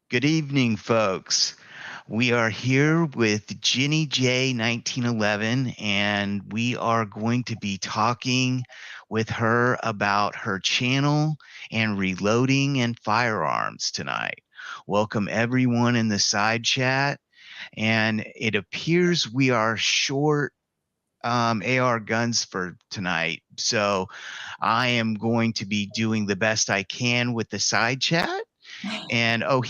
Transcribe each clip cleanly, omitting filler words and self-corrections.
Good evening, folks. We are here with JennyJ1911, and we are going to be talking with her about her channel and reloading and firearms tonight. Welcome everyone in the side chat, and it appears we are short AR guns for tonight. So I am going to be doing the best I can with the side chat. And oh,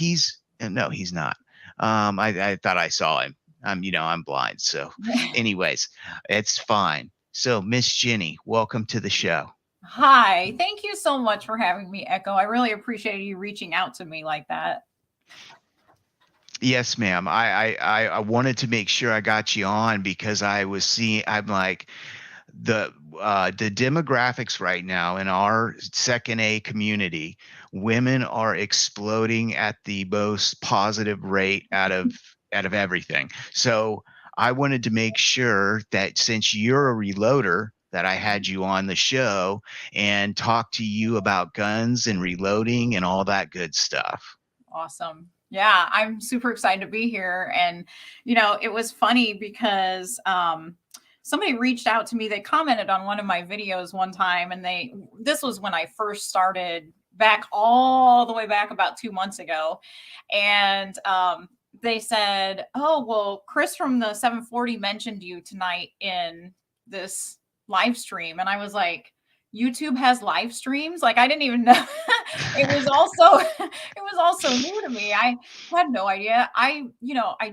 no, he's not. I thought I saw him. I'm blind. So, anyways, it's fine. So, Miss Jenny, welcome to the show. Hi, thank you so much for having me, Echo. I really appreciate you reaching out to me like that. Yes, ma'am. I wanted to make sure I got you on because I'm like the demographics right now in our second A community, women are exploding at the most positive rate out of everything. So I wanted to make sure that since you're a reloader, that I had you on the show and talk to you about guns and reloading and all that good stuff. Awesome. Yeah, I'm super excited to be here. And, it was funny because somebody reached out to me. They commented on one of my videos one time, and this was when I first started back all the way back about 2 months ago. And they said, "Oh, well, Chris from the 740 mentioned you tonight in this live stream." And I was like, YouTube has live streams? Like, I didn't even know. It was also it was also new to me. I had no idea. I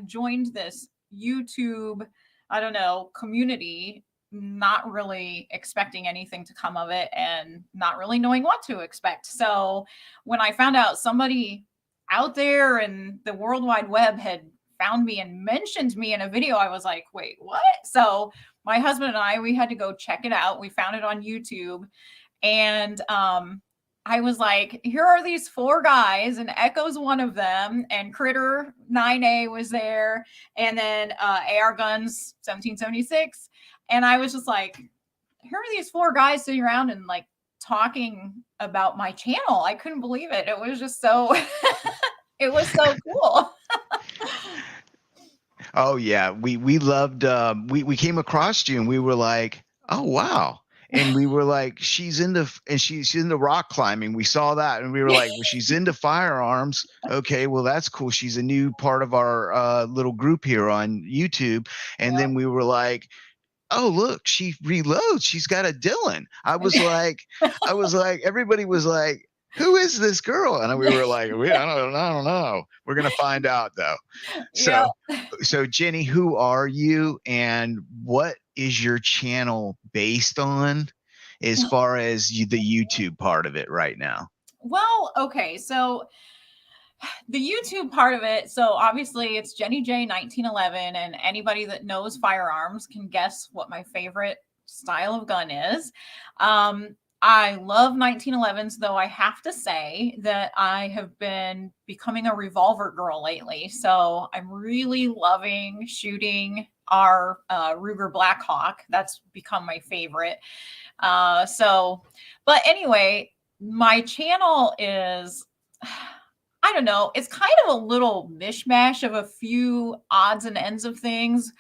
joined this YouTube, I don't know, community, not really expecting anything to come of it and not really knowing what to expect. So when I found out somebody out there in the World Wide Web had found me and mentioned me in a video, I was like, wait, what? So my husband and I, we had to go check it out. We found it on YouTube. And I was like, here are these four guys, and Echo's one of them, and Critter 9A was there, and then AR Guns 1776. And I was just like, here are these four guys sitting around and like talking about my channel. I couldn't believe it. It was just so it was so cool. Oh yeah, we loved. We came across you and we were like, oh wow. And we were like, she's into rock climbing. We saw that and we were like, well, she's into firearms. Okay, well that's cool. She's a new part of our little group here on YouTube. And then we were like, oh look, she reloads. She's got a Dylan. I was like, everybody was like, who is this girl? And we were like, I don't know. We're gonna find out though. Yeah. So Jenny, who are you, and what is your channel based on, as far as the YouTube part of it right now? Well, okay, so the YouTube part of it, so obviously it's JennyJ1911, and anybody that knows firearms can guess what my favorite style of gun is. I love 1911s, though I have to say that I have been becoming a revolver girl lately. So I'm really loving shooting our Ruger Blackhawk. That's become my favorite. But anyway, my channel is, I don't know, it's kind of a little mishmash of a few odds and ends of things,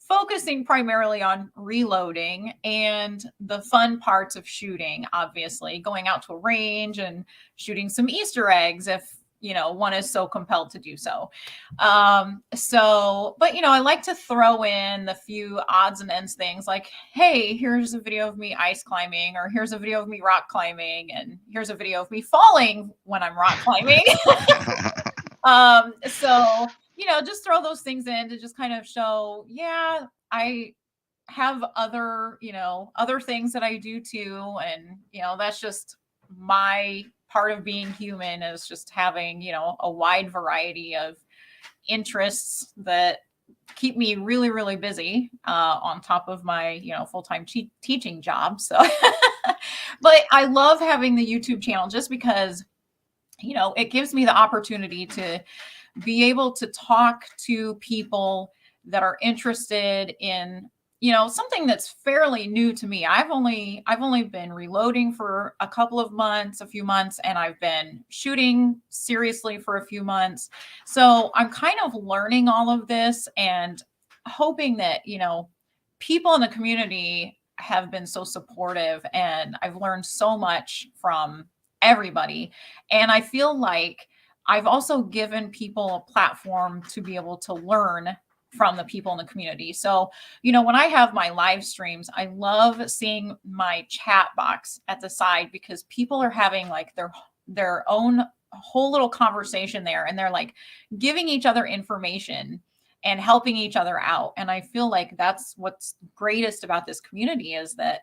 focusing primarily on reloading and the fun parts of shooting, obviously, going out to a range and shooting some Easter eggs if, one is so compelled to do so. But, I like to throw in the few odds and ends things like, hey, here's a video of me ice climbing, or here's a video of me rock climbing, and here's a video of me falling when I'm rock climbing. Just throw those things in to just kind of show, yeah, I have other things that I do too. And, that's just my part of being human, is just having, a wide variety of interests that keep me really, really busy on top of my, full-time teaching job. So, but I love having the YouTube channel just because, it gives me the opportunity to be able to talk to people that are interested in something that's fairly new to me. I've only been reloading for a couple of months, a few months, and I've been shooting seriously for a few months. So I'm kind of learning all of this and hoping that, people in the community have been so supportive, and I've learned so much from everybody. And I feel like I've also given people a platform to be able to learn from the people in the community. So, when I have my live streams, I love seeing my chat box at the side, because people are having like their own whole little conversation there, and they're like giving each other information and helping each other out. And I feel like that's what's greatest about this community, is that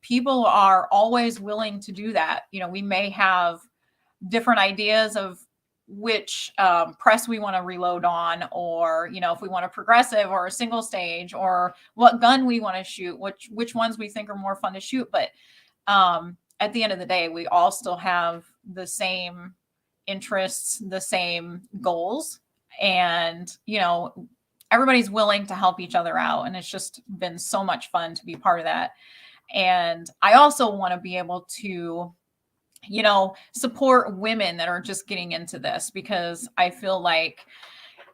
people are always willing to do that. We may have different ideas of which press we want to reload on, or if we want a progressive or a single stage, or what gun we want to shoot, which ones we think are more fun to shoot. But at the end of the day, we all still have the same interests, the same goals, and everybody's willing to help each other out, and it's just been so much fun to be part of that. And I also want to be able to support women that are just getting into this, because I feel like,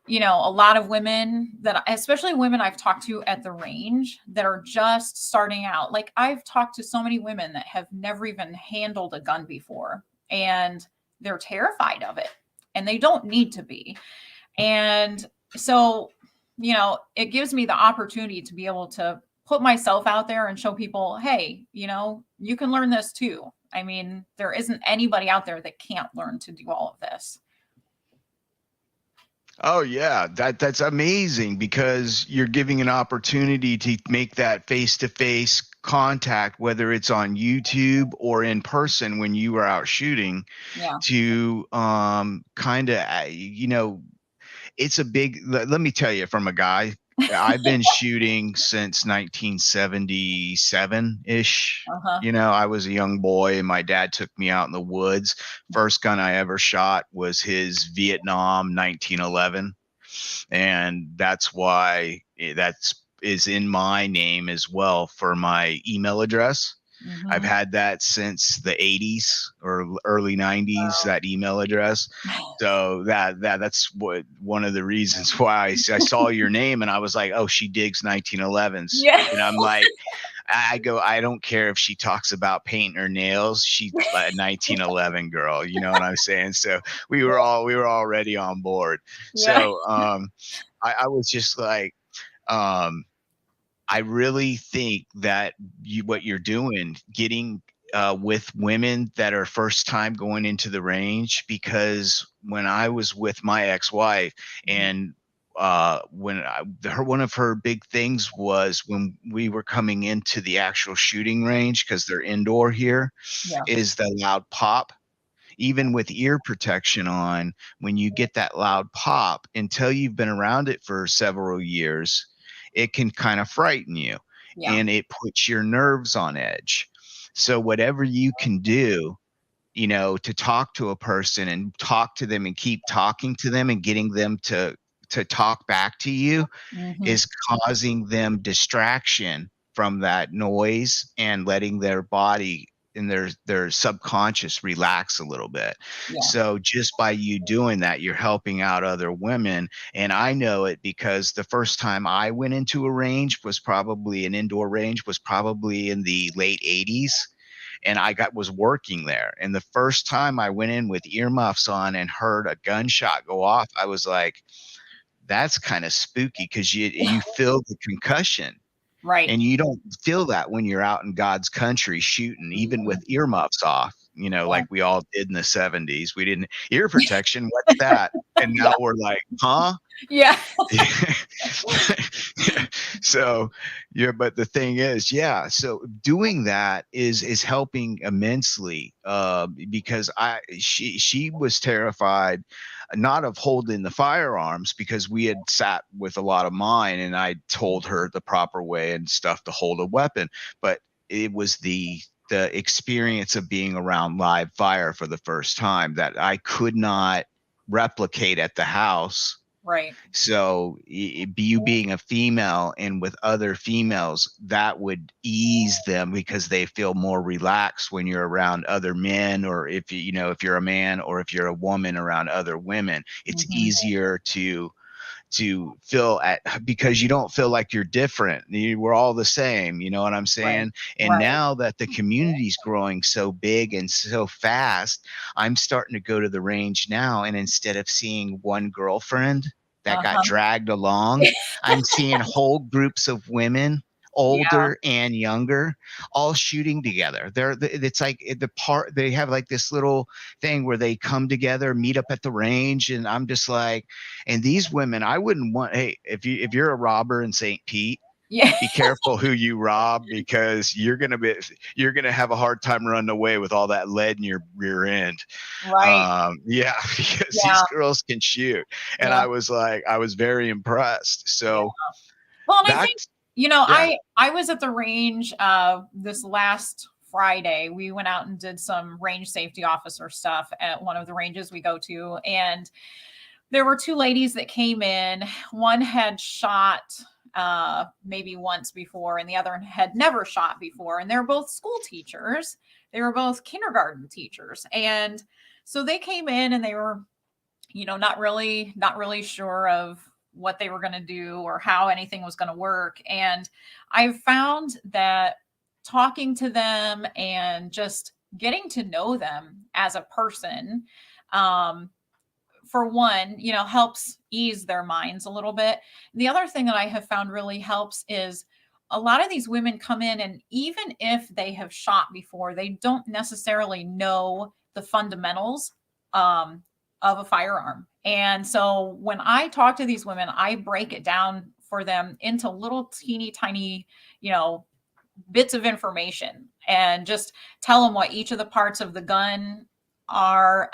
a lot of women that, especially women I've talked to at the range that are just starting out. Like, I've talked to so many women that have never even handled a gun before, and they're terrified of it, and they don't need to be. And so, it gives me the opportunity to be able to put myself out there and show people, hey, you can learn this too. I mean, there isn't anybody out there that can't learn to do all of this. Oh yeah, that's amazing, because you're giving an opportunity to make that face-to-face contact, whether it's on YouTube or in person when you are out shooting, Yeah. to kind of it's a big, let me tell you, from a guy, I've been shooting since 1977 ish. Uh-huh. I was a young boy and my dad took me out in the woods. First gun I ever shot was his Vietnam 1911. And that's why that's is in my name as well for my email address. I've Mm-hmm. had that since the 80s or early 90s, Wow. that email address. So that's what one of the reasons why I saw your name and I was like, oh, she digs 1911s. Yeah. And I'm like, I go, I don't care if she talks about painting her nails. She's a 1911 girl. You know what I'm saying? So we were already on board. Yeah. So I was just like, um, I really think that what you're doing, getting with women that are first time going into the range, because when I was with my ex-wife, and one of her big things was when we were coming into the actual shooting range, because they're indoor here, Yeah. is the loud pop. Even with ear protection on, when you get that loud pop, until you've been around it for several years, it can kind of frighten you Yeah. and it puts your nerves on edge. So, whatever you can do, to talk to a person and talk to them and keep talking to them and getting them to talk back to you, Mm-hmm. is causing them distraction from that noise and letting their body and their subconscious relax a little bit. Yeah. So just by you doing that, you're helping out other women. And I know it because the first time I went into a range was probably an indoor range, was probably in the late 80s. And was working there. And the first time I went in with earmuffs on and heard a gunshot go off, I was like, that's kind of spooky, because you feel the concussion, Right. and you don't feel that when you're out in God's country shooting, even with earmuffs off, Yeah. like we all did in the 70s. We didn't ear protection. What's that? And now we're like, huh? Yeah. So yeah, but the thing is, yeah, so doing that is helping immensely, because she was terrified, not of holding the firearms, because we had sat with a lot of mine and I told her the proper way and stuff to hold a weapon, but it was the experience of being around live fire for the first time that I could not replicate at the house Right. So you being a female and with other females, that would ease them because they feel more relaxed when you're around other men, or if if you're a man or if you're a woman around other women, it's Hmm. easier to feel at, because you don't feel like you're different. We're all the same, you know what I'm Right. saying? And Right. now that the community's growing so big and so fast, I'm starting to go to the range now, and instead of seeing one girlfriend that got Uh-huh. dragged along, I'm seeing whole groups of women, Yeah. older and younger, all shooting together. It's like the part, they have like this little thing where they come together, meet up at the range, and I'm just like, and these women, I wouldn't want. Hey, if you're a robber in St. Pete, Yeah. be careful who you rob, because you're gonna have a hard time running away with all that lead in your rear end. Right. Yeah, because these Yeah. girls can shoot, and Yeah. I was very impressed. Yeah. So Well, and I back, think, yeah, I was at the range this last Friday. We went out and did some range safety officer stuff at one of the ranges we go to, and there were two ladies that came in. One had shot maybe once before, and the other had never shot before. And they're both school teachers. They were both kindergarten teachers, and so they came in and they were, not really sure of what they were going to do or how anything was going to work. And I found that talking to them and just getting to know them as a person, um, for one, helps ease their minds a little bit. The other thing that I have found really helps is a lot of these women come in, and even if they have shot before, they don't necessarily know the fundamentals um, of a firearm. And so when I talk to these women, I break it down for them into little teeny tiny, you know, bits of information, and just tell them what each of the parts of the gun are.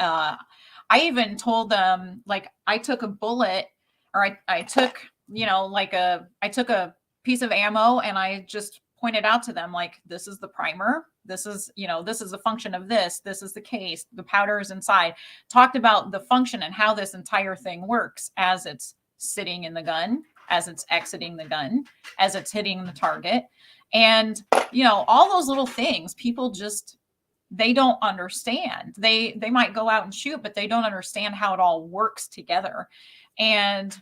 I even told them, like, I took a bullet, or I took, I took a piece of ammo, and I just pointed out to them, like, this is the primer. This is the function of this. This is the case. The powder is inside. Talked about the function and how this entire thing works as it's sitting in the gun, as it's exiting the gun, as it's hitting the target. And, all those little things, people just, they don't understand. They might go out and shoot, but they don't understand how it all works together. And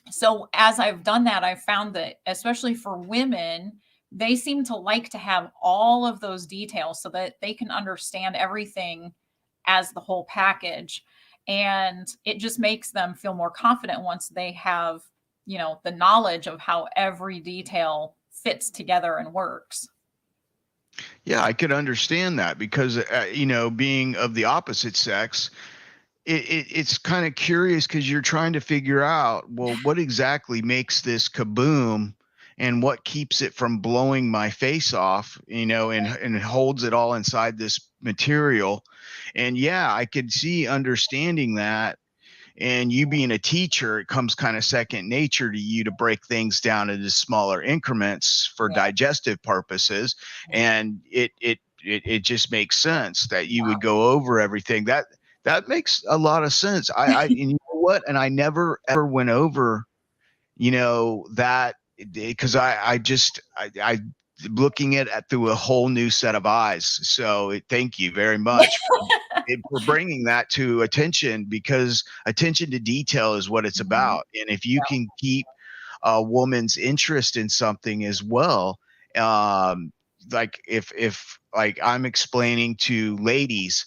so as I've done that, I've found that especially for women, they seem to like to have all of those details so that they can understand everything as the whole package. And it just makes them feel more confident once they have, the knowledge of how every detail fits together and works. yeah, I could understand that because being of the opposite sex, it's kind of curious because you're trying to figure out, well, what exactly makes this kaboom, and what keeps it from blowing my face off, and holds it all inside this material. And yeah, I could see understanding that. And you being a teacher, it comes kind of second nature to you to break things down into smaller increments for Yeah. digestive purposes. And it just makes sense that you would go over everything. That makes a lot of sense. And you know what? And I never ever went over, that, because I looking at through a whole new set of eyes. So thank you very much for bringing that to attention, because attention to detail is what it's Mhm. about. And if you can keep a woman's interest in something as well, um, like if like I'm explaining to ladies,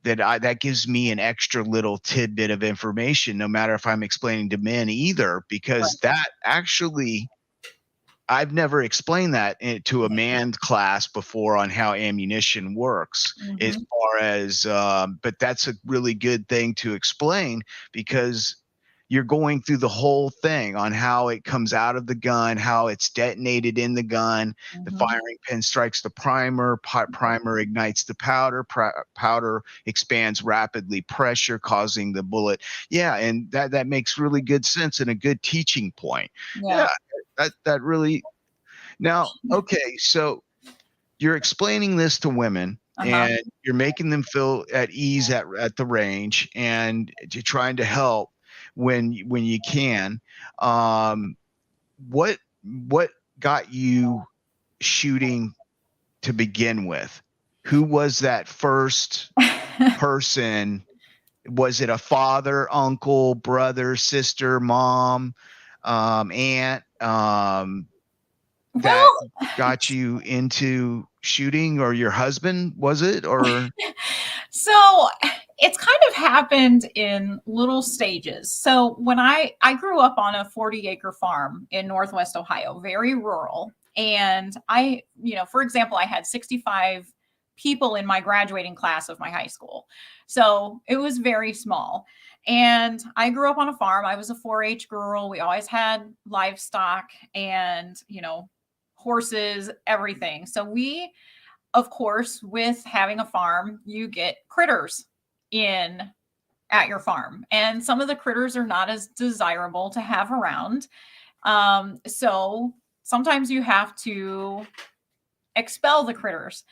that gives me an extra little tidbit of information, no matter if I'm explaining to men either, because Right. that actually, I've never explained that to a manned class before on how ammunition works, as Mhm. far as, but that's a really good thing to explain, because you're going through the whole thing on how it comes out of the gun, how it's detonated in the gun. The Mhm. firing pin strikes the primer, primer ignites the powder, powder expands rapidly pressure, causing the bullet. Yeah, and that makes really good sense and a good teaching point. Yeah. Yeah, that really. Now, okay, so you're explaining this to women, Uh-huh. and you're making them feel at ease at the range, and you're trying to help. when you can. Um, what got you shooting to begin with? Who was that first person? Was it a father, uncle, brother, sister, mom, aunt, that Well, got you into shooting, or your husband, was it? Or so it's kind of happened in little stages. So when I grew up on a 40-acre farm in Northwest Ohio, very rural, and for example, I had 65 people in my graduating class of my high school. So it was very small. And I grew up on a farm. I was a 4-H girl. We always had livestock and, horses, everything. So of course, with having a farm, you get critters in at your farm, and some of the critters are not as desirable to have around. So sometimes you have to expel the critters.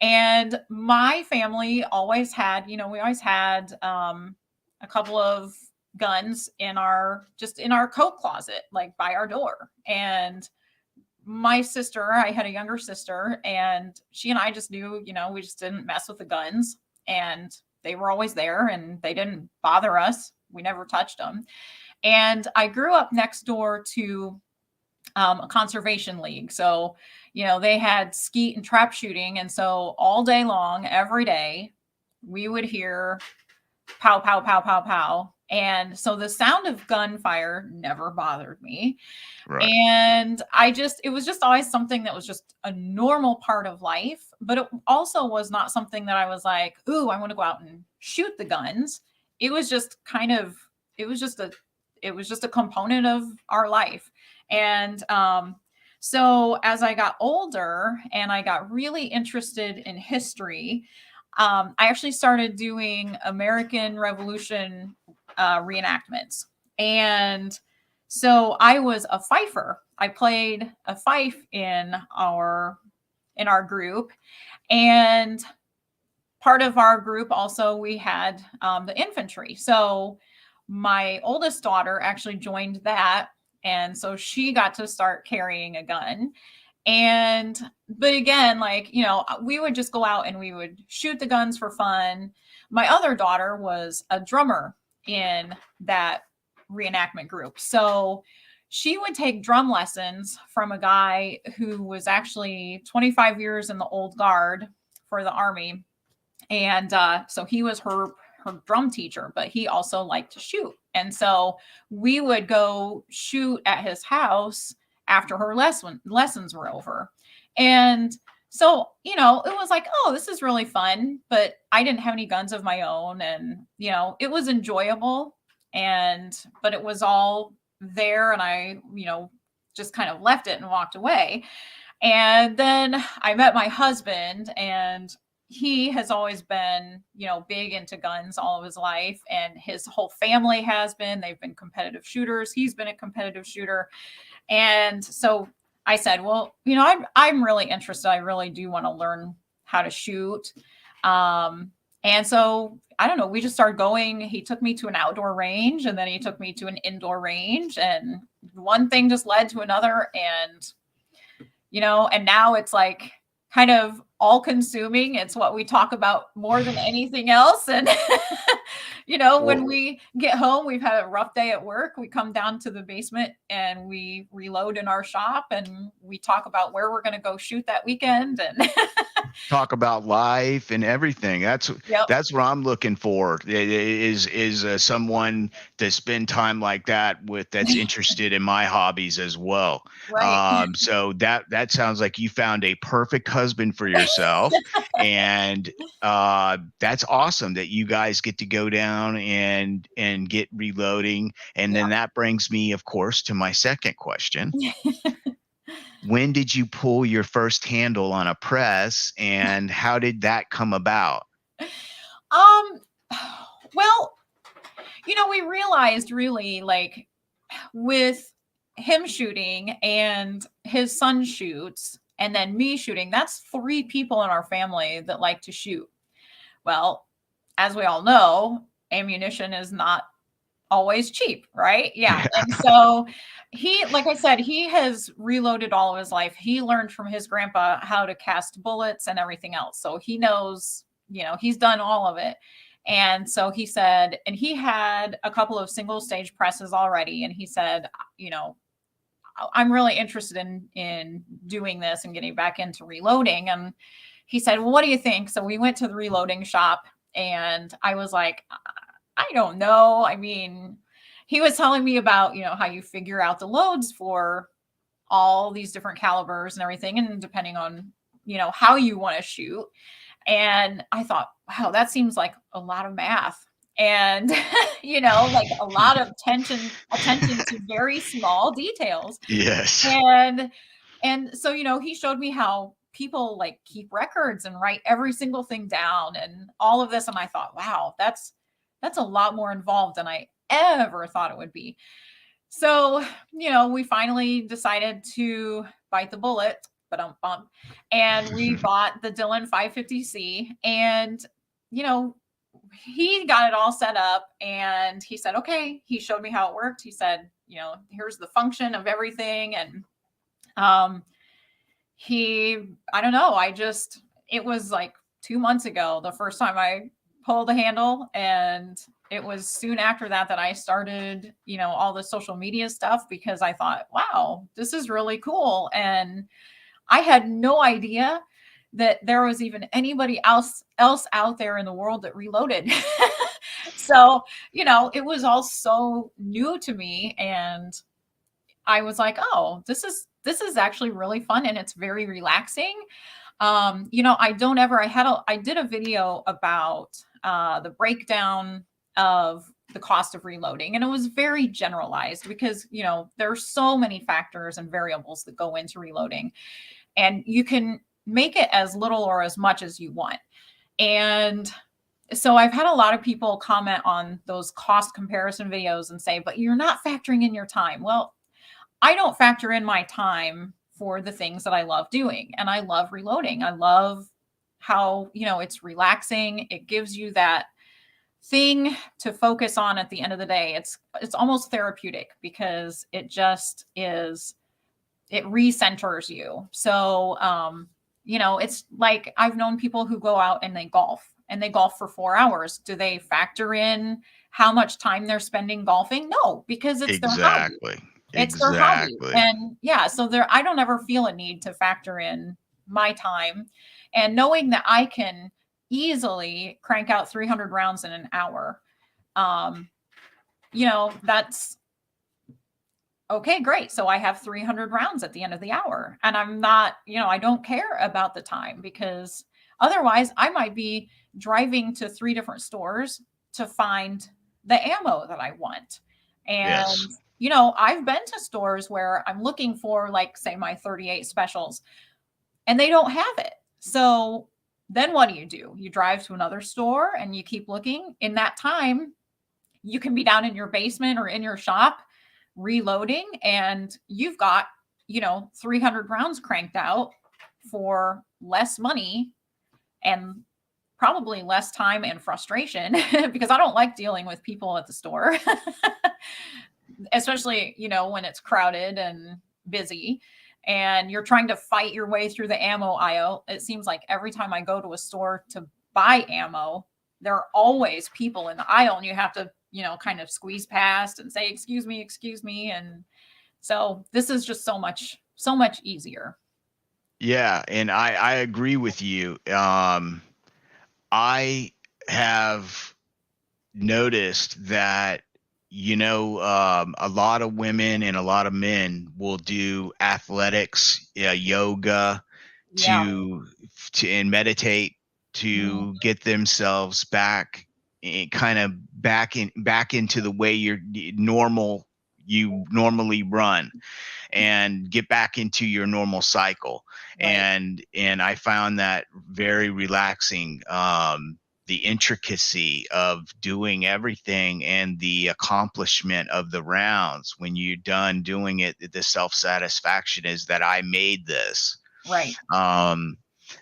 And my family always had, we always had a couple of guns in our coat closet, like by our door. And my sister, I had a younger sister, and she and I just knew, we just didn't mess with the guns, and they were always there and they didn't bother us. We never touched them. And I grew up next door to a conservation league. So, they had skeet and trap shooting. And so all day long, every day, we would hear pow, pow, pow, pow, pow. And so the sound of gunfire never bothered me. right, And it was just always something that was just a normal part of life. But it also was not something that I was like, ooh, I want to go out and shoot the guns. It was just kind of, it was just a component of our life. And so as I got older and I got really interested in history, I actually started doing American Revolution reenactments. And so I was a fifer. I played a fife in our group, and part of our group also we had the infantry. So my oldest daughter actually joined that, and so she got to start carrying a gun. But again, like, we would just go out and we would shoot the guns for fun. My other daughter was a drummer in that reenactment group. So she would take drum lessons from a guy who was actually 25 years in the old guard for the Army. And so he was her drum teacher, but he also liked to shoot. And so we would go shoot at his house after her lessons were over. And so, it was like, oh, this is really fun, but I didn't have any guns of my own. And, it was enjoyable. But it was all there. And I, just kind of left it and walked away. And then I met my husband, and he has always been, big into guns all of his life, and his whole family has been. They've been competitive shooters. He's been a competitive shooter. And so I said, well, I'm really interested. I really do want to learn how to shoot. And so I don't know, we just started going. He took me to an outdoor range, and then he took me to an indoor range, and one thing just led to another. And now it's like kind of all consuming. It's what we talk about more than anything else. And, when we get home, we've had a rough day at work. We come down to the basement and we reload in our shop, and we talk about where we're going to go shoot that weekend. And talk about life and everything. That's yep. that's what I'm looking for. Is someone to spend time like that with, that's interested in my hobbies as well. Right. So that sounds like you found a perfect husband for yourself, and that's awesome that you guys get to go down and get reloading. And then that brings me, of course, to my second question. When did you pull your first handle on a press, and how did that come about? Um, well, we realized really, like, with him shooting and his son shoots and then me shooting, that's 3 people in our family that like to shoot. Well, as we all know, ammunition is not always cheap, right? Yeah. And so he, like I said, he has reloaded all of his life. He learned from his grandpa how to cast bullets and everything else. So he knows, he's done all of it. And so he said, and he had a couple of single stage presses already. And he said, I'm really interested in doing this and getting back into reloading. And he said, well, what do you think? So we went to the reloading shop and I was like, I don't know. I mean, he was telling me about, how you figure out the loads for all these different calibers and everything, and depending on, how you want to shoot. And I thought, wow, that seems like a lot of math. And, like a lot of attention to very small details. Yes. And so, he showed me how people like keep records and write every single thing down and all of this. And I thought, wow, that's a lot more involved than I ever thought it would be. So, we finally decided to bite the bullet, but and we bought the Dillon 550C, and, he got it all set up and he said, okay, he showed me how it worked. He said, here's the function of everything. And, I don't know, it was like 2 months ago, the first time I pulled the handle, and it was soon after that I started, all the social media stuff, because I thought, wow, this is really cool. And I had no idea that there was even anybody else out there in the world that reloaded. So, it was all so new to me, and I was like, oh, this is actually really fun, and it's very relaxing. I did a video about the breakdown of the cost of reloading, and it was very generalized because, there are so many factors and variables that go into reloading, and you can make it as little or as much as you want. And so I've had a lot of people comment on those cost comparison videos and say, but you're not factoring in your time. Well, I don't factor in my time for the things that I love doing. And I love reloading. I love how, it's relaxing. It gives you that thing to focus on at the end of the day. It's almost therapeutic because it just is, it recenters you. So, it's like I've known people who go out and they golf for 4 hours. Do they factor in how much time they're spending golfing? No, because it's their hobby. Exactly. It's their hobby. Exactly. And yeah, so I don't ever feel a need to factor in my time, and knowing that I can easily crank out 300 rounds in an hour. That's okay, great. So I have 300 rounds at the end of the hour, and I'm not, I don't care about the time, because otherwise I might be driving to 3 different stores to find the ammo that I want. And, Yes. I've been to stores where I'm looking for, like, say, my 38 specials, and they don't have it. So then what do? You drive to another store and you keep looking. In that time, you can be down in your basement or in your shop reloading, and you've got, 300 rounds cranked out for less money and probably less time and frustration, because I don't like dealing with people at the store, especially, when it's crowded and busy and you're trying to fight your way through the ammo aisle. It seems like every time I go to a store to buy ammo, there are always people in the aisle, and you have to, kind of squeeze past and say, excuse me. And so this is just so much easier. Yeah, and I agree with you. I have noticed that, a lot of women and a lot of men will do athletics, yoga, Yeah. and meditate Mhm. to get themselves back, kind of back into the way you normally run, and get back into your normal cycle. Right. And I found that very relaxing. The intricacy of doing everything and the accomplishment of the rounds when you're done doing it, the self-satisfaction is that I made this. Right.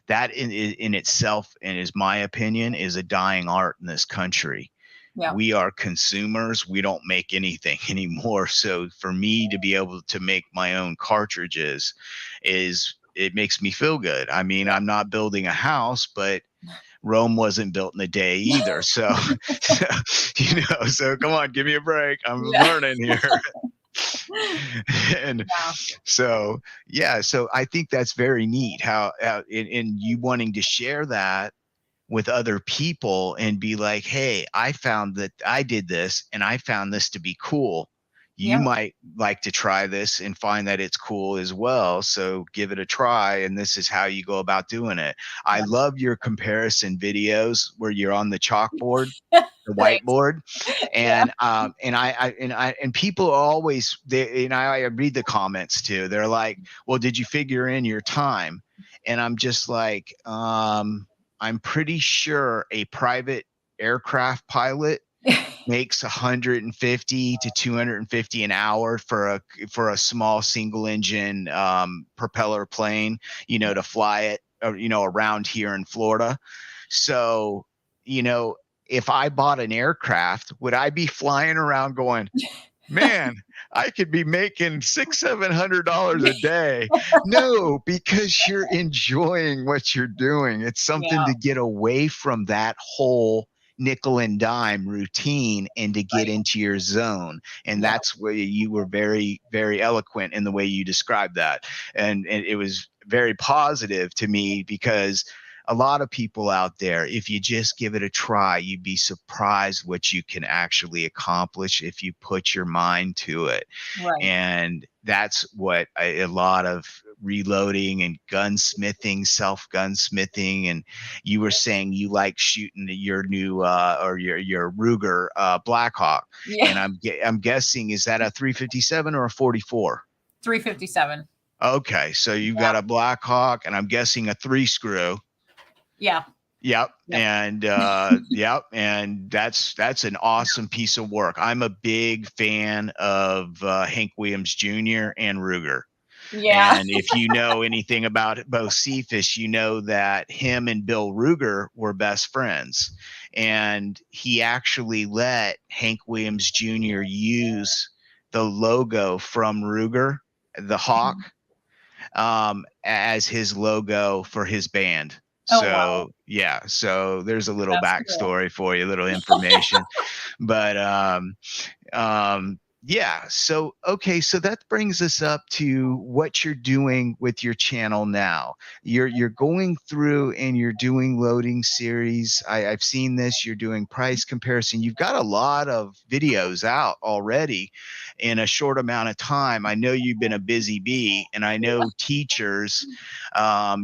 That in itself, and is my opinion, is a dying art in this country. Yeah. We are consumers. We don't make anything anymore. So for me to be able to make my own cartridges it makes me feel good. I mean, I'm not building a house, but Rome wasn't built in a day either. So, so so come on, give me a break. I'm Yeah. learning here. And Yeah. so, yeah, so I think that's very neat how in you wanting to share that with other people and be like, hey, I found that I did this and I found this to be cool. You Yeah. might like to try this and find that it's cool as well. So give it a try. And this is how you go about doing it. I love your comparison videos where you're on the chalkboard, the Thanks. whiteboard, Yeah. and people always I read the comments too. They're like, well, did you figure in your time? And I'm just like, I'm pretty sure a private aircraft pilot makes 150 to 250 an hour for a small single engine propeller plane, to fly it, around here in Florida. So, if I bought an aircraft, would I be flying around going, man, I could be making $600-700 a day? No, because you're enjoying what you're doing. It's something Yeah. to get away from that whole nickel and dime routine and to get Right. into your zone. And Yeah. that's where you were very, very eloquent in the way you described that. And it was very positive to me because a lot of people out there, if you just give it a try, you'd be surprised what you can actually accomplish if you put your mind to it. Right. And that's what a lot of reloading and gunsmithing, self gunsmithing. And you were saying you like shooting your new or your Ruger Blackhawk. Yeah. And I'm guessing, is that a 357 or a 44? 357. Okay, so you Yeah. got a Blackhawk, and I'm guessing a 3-screw. Yeah. Yep. Yep. And that's an awesome piece of work. I'm a big fan of Hank Williams Jr. and Ruger. Yeah. And if you know anything about both Cephas, you know that him and Bill Ruger were best friends. And he actually let Hank Williams Jr. use the logo from Ruger, the Hawk, as his logo for his band. Oh, wow. So yeah, so there's a little That's cool. backstory for you, a little information. But yeah, so okay, so that brings us up to what you're doing with your channel now. You're going through and you're doing loading series. I've seen this. You're doing price comparison. You've got a lot of videos out already in a short amount of time. I know you've been a busy bee, and I know teachers,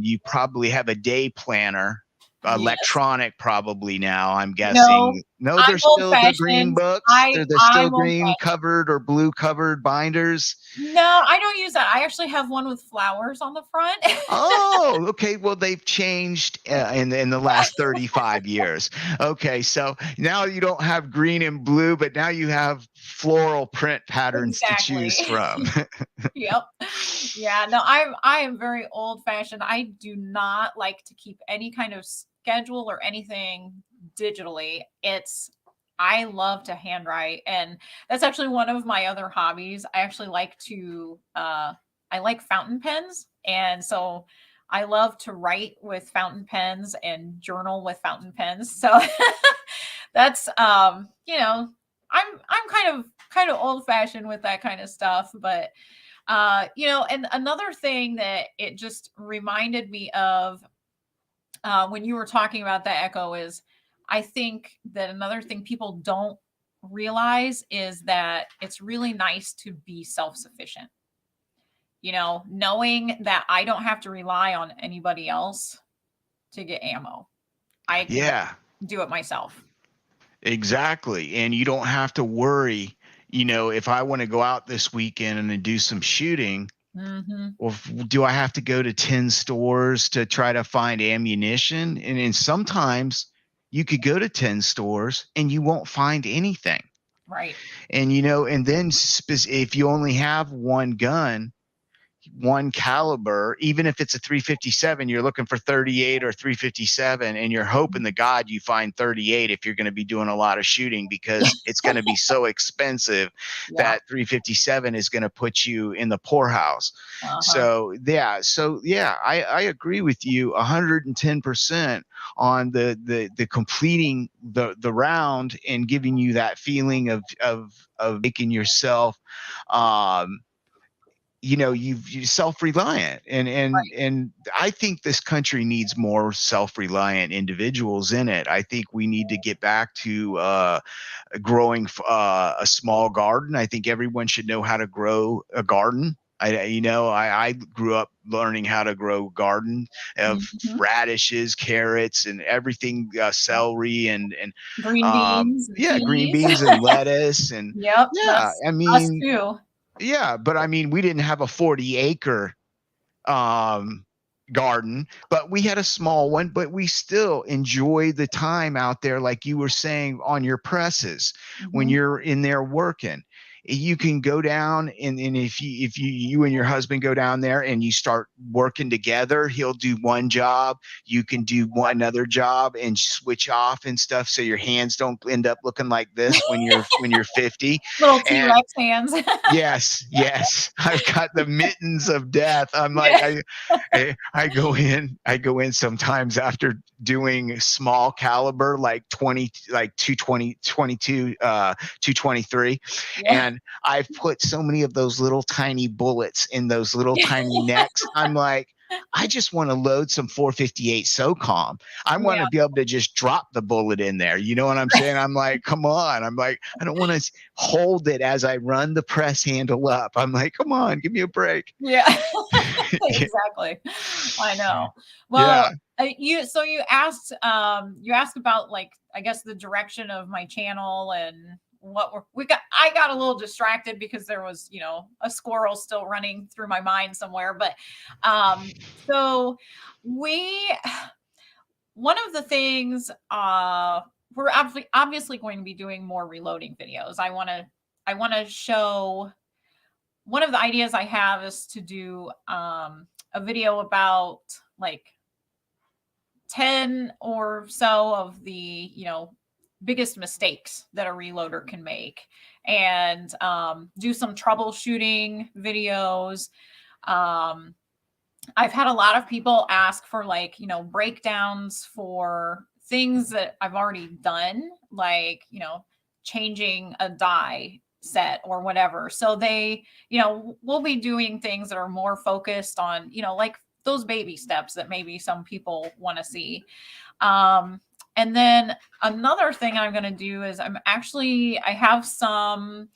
you probably have a day planner, Yes. electronic probably now, I'm No, guessing. No, I'm they're old still the green fashioned. books. They're still I'm old green fashioned. covered or blue covered binders. No, I don't use that. I actually have one with flowers on the front. Oh, okay. Well, they've changed in the last 35 years. Okay, so now you don't have green and blue, but now you have floral print patterns to choose Exactly. from. Yep. Yeah, no, I am very old fashioned. I do not like to keep any kind of schedule or anything digitally. I love to handwrite, and that's actually one of my other hobbies. I actually like to I like fountain pens, and so I love to write with fountain pens and journal with fountain pens. So that's I'm kind of old fashioned with that kind of stuff, but and another thing that it just reminded me of when you were talking about the echo is I think that another thing people don't realize is that it's really nice to be self-sufficient. Knowing that I don't have to rely on anybody else to get ammo. I can Yeah, do it myself. exactly. And you don't have to worry, if I want to go out this weekend and do some shooting, Hmm. or do I have to go to 10 stores to try to find ammunition? And sometimes you could go to 10 stores and you won't find anything. Right. And, and then if you only have one gun, one caliber, even if it's a 357, you're looking for 38 or 357, and you're hoping to God you find 38 if you're going to be doing a lot of shooting, because it's going to be so expensive Yeah. that 357 is going to put you in the poorhouse. Uh-huh. So yeah, I agree with you 110% on the completing the round and giving you that feeling of making yourself you self-reliant, and I think this country needs more self-reliant individuals in it. I think we need to get back to growing a small garden. I think everyone should know how to grow a garden. I grew up learning how to grow garden of radishes, carrots, and everything, celery, and green beans and yeah, green peas. beans and lettuce, and Yep, yeah, that's I us mean, too. yeah, but I mean, we didn't have a 40-acre um, garden, but we had a small one, but we still enjoy the time out there, like you were saying, on your presses when you're in there working. You can go down, and if you and your husband go down there and you start working together, he'll do one job, you can do another job, and switch off and stuff, so your hands don't end up looking like this when you're 50. Little And T-Rex hands. yes, I've got the mittens of death. I'm like, Yeah. I go in sometimes after doing small caliber, like 20, like 220, 22, 223. Yeah. And I've put so many of those little tiny bullets in those little tiny necks. I'm like, I just want to load some 458 SOCOM. I want Yeah. to be able to just drop the bullet in there. You know what I'm saying? I'm like, come on. I'm like, I don't want to hold it as I run the press handle up. I'm like, come on, give me a break. Yeah. Exactly. I know. Well, Yeah. you you asked about, like, I guess the direction of my channel and what I got a little distracted because there was, a squirrel still running through my mind somewhere, but so we one of the things we're obviously going to be doing more reloading videos. I want to show, one of the ideas I have is to do a video about, like, 10 or so of the, biggest mistakes that a reloader can make, and do some troubleshooting videos. Um, I've had a lot of people ask for, like, breakdowns for things that I've already done, like, changing a die set or whatever. So we'll be doing things that are more focused on, like those baby steps that maybe some people want to see. And then another thing I'm going to do is I have some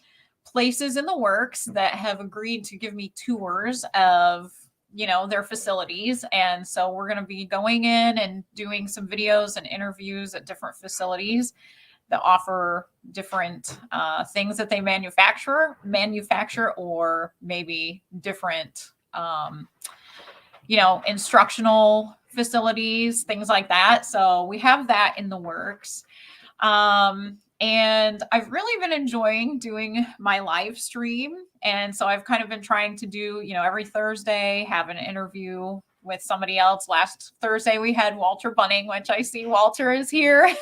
places in the works that have agreed to give me tours of, their facilities. And so we're going to be going in and doing some videos and interviews at different facilities that offer different things that they manufacture, or maybe different, instructional facilities, things like that. So we have that in the works. And I've really been enjoying doing my live stream. And so I've kind of been trying to do, every Thursday, have an interview with somebody else. Last Thursday we had Walter Bunning, which I see Walter is here.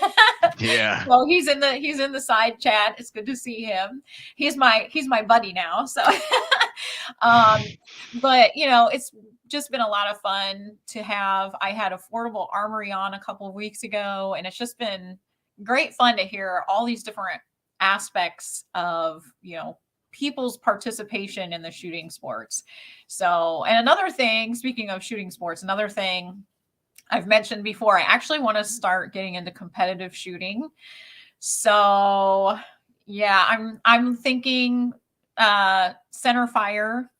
Yeah. Well, he's in the side chat. It's good to see him. He's my buddy now. So but it's just been a lot of fun to have. I had Affordable Armory on a couple of weeks ago, and it's just been great fun to hear all these different aspects of, people's participation in the shooting sports. So, and another thing, speaking of shooting sports, another thing I've mentioned before, I actually want to start getting into competitive shooting. So yeah, I'm thinking center fire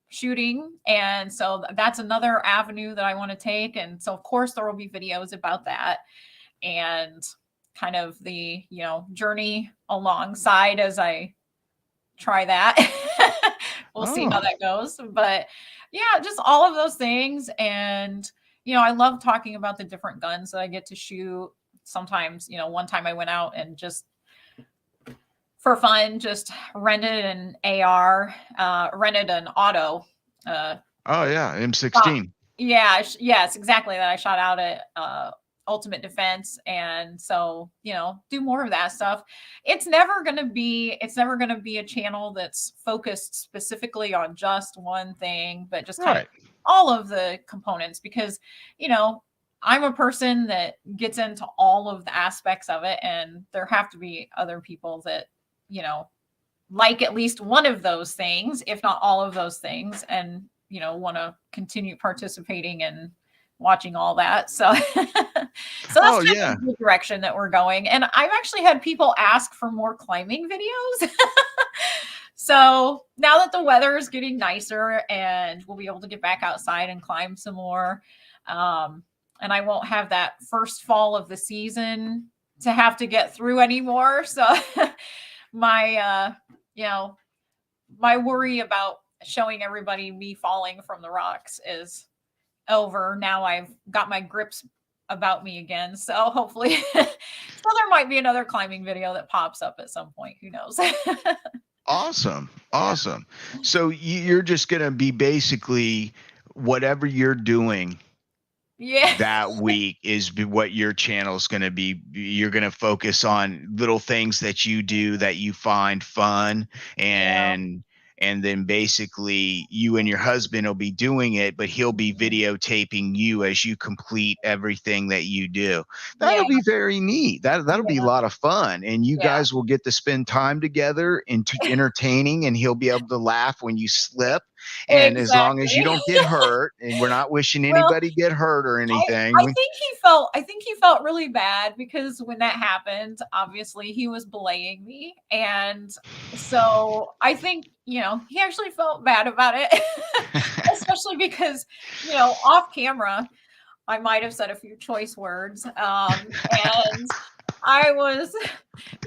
shooting. And so that's another avenue that I want to take. And so of course there will be videos about that, and kind of the, journey alongside as I try that. We'll see how Oh. that goes. But yeah, just all of those things. And, I love talking about the different guns that I get to shoot. Sometimes, one time I went out and just for fun, just rented an AR, rented an auto Oh yeah, Uh, M16. yeah, yes, exactly. That I shot out at Ultimate Defense, and so do more of that stuff. It's never gonna be a channel that's focused specifically on just one thing, but just kind of Right. all of the components because you know I'm a person that gets into all of the aspects of it, and there have to be other people that you know like at least one of those things, if not all of those things, and want to continue participating and watching all that. So, so that's Oh kind yeah. of the direction that we're going. And I've actually had people ask for more climbing videos. So now that the weather is getting nicer and we'll be able to get back outside and climb some more, and I won't have that first fall of the season to have to get through anymore. So my you know my worry about showing everybody me falling from the rocks is over. Now I've got my grips about me again. So hopefully so there might be another climbing video that pops up at some point. Who knows? Awesome. Yeah. Awesome. So you're just going to be basically whatever you're doing Yeah. that week is what your channel is going to be. You're going to focus on little things that you do that you find fun, Yeah. and then basically you and your husband will be doing it, but he'll be Mhm. videotaping you as you complete everything that you do. Yeah. That'll be very neat. That'll be a Yeah. lot of fun, and you Yeah. guys will get to spend time together into entertaining, and he'll be able to laugh when you slip, and as long as you Exactly. don't get hurt, and we're not wishing Well, anybody get hurt or I anything. I think he felt really bad because when that happened, obviously he was belaying me. And so I think, he actually felt bad about it. Especially because, off camera, I might have said a few choice words. And I was,